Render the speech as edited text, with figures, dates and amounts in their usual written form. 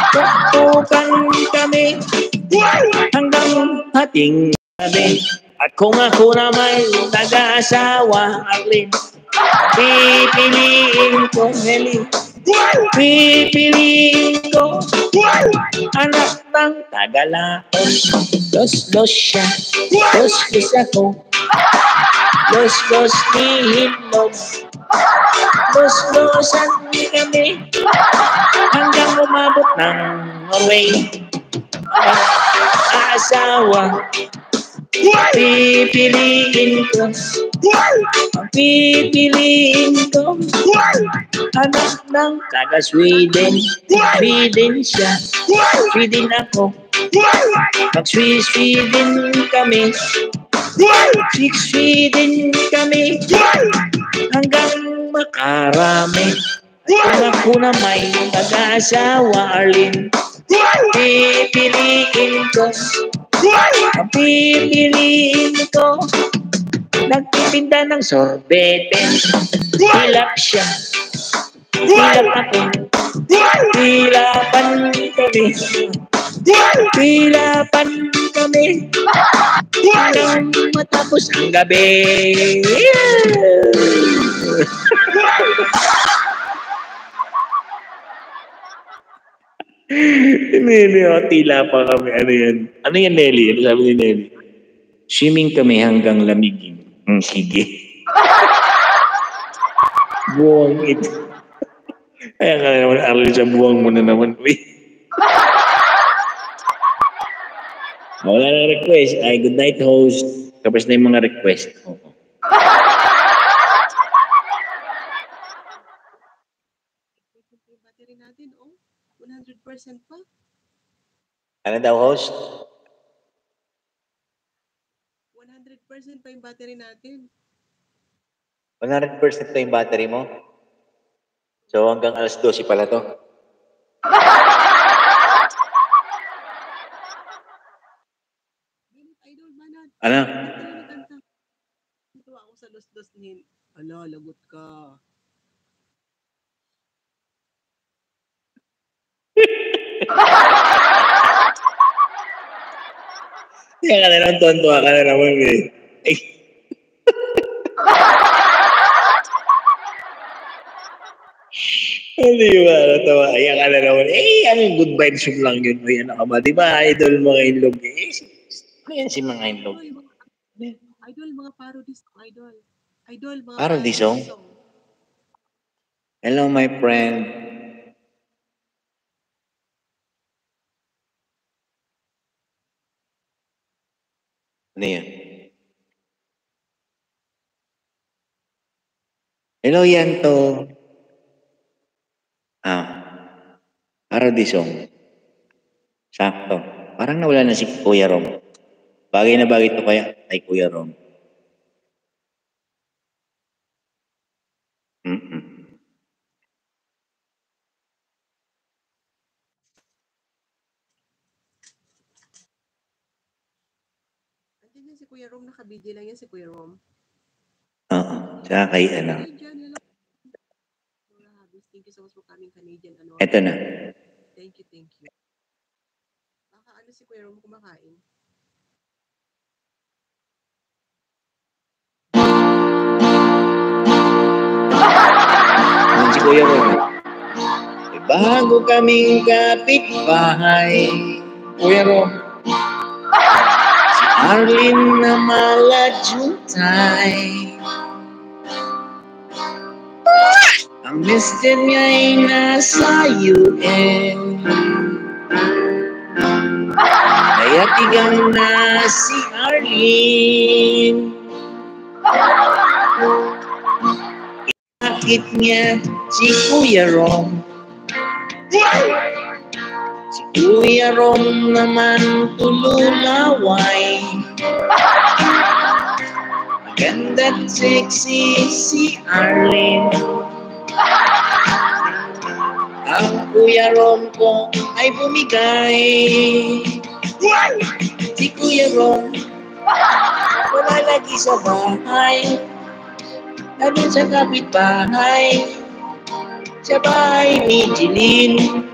Tuktukan kami hanggang hating gabi. At kung ako na may nag-aasawa, Arlene, pipiliin ko, Nelly. Pipiliin ko anak ng Tagalaon. Los siya, los ako. Los ni Hitlog. Losan kami hanggang umabot ng Norway. Asawa, pipiliin ko. Pipiliin ko anak ng taga-Sweden. Sweden siya, Sweden ako. Mag-Sweden kami. Sweden kami hanggang makarami. Kung ako na may mag-aasawa, Arlene, pipiliin ko. Pipiliin ko nagtitinda ng sorbete. Hilap siya, hilap ako. Hilapan kami. Hilapan kami hanggang matapos ang gabi. Nelly, tila pa kami. Ano yan? Ano yan, Nelly? Ano sabi ni Nelly? Swimming kami hanggang lamigin. Sige. Buwang ito. Kaya nga naman, Arlene, sa buwang mo na naman. Wala na request. Ay, good night, host. Tapos na yung mga request. Battery natin, 100% pa. Ano daw, host? 100% pa yung battery natin. 100% pa yung battery mo? So, hanggang alas 12 pala to? Idol, banat. Ano? Ito ako sa los-dos ni... Ala, lagot ka. Kaya ka na lang, tonto ka na naman eh. Hindi ba? Natawa. Kaya ka na naman. Anong good vibes mo lang yun? May ano ka ba? Di ba, idol mga inlog? Ayan si mga inlog. Idol, mga parody song, idol. Idol, mga parody song? Hello, my friend. Ano yun? Hello, Yanto. Parody song. Sakto. Parang nawala na si Kuya Rom. Bagay na bagay to kaya ay Kuya Rom. Andiyan yan si Kuya Rom, nakabidyo lang yan si Kuya Rom. Oo. Tsaka kay ano. Thank you so much for coming, Canadian. Eto na. Thank you. Baka ano si Kuya Rom kumakain? Ano si Kuya Rom? Bago kaming kapitbahay, Kuya Rom. Si Arlene na malajuntay. Ang mister niya ay nasa UN. Kaya tigang na si Arlene. Inakit niya si Kuya Rom. Si Kuya Rom naman tululaway. Maganda at sexy si Arlene. Ang Kuya Rom ko ay bumigay. Si Kuya Rom wala lagi sa bahay. Lagi sa kapitbahay. Sa bahay ni Jeline.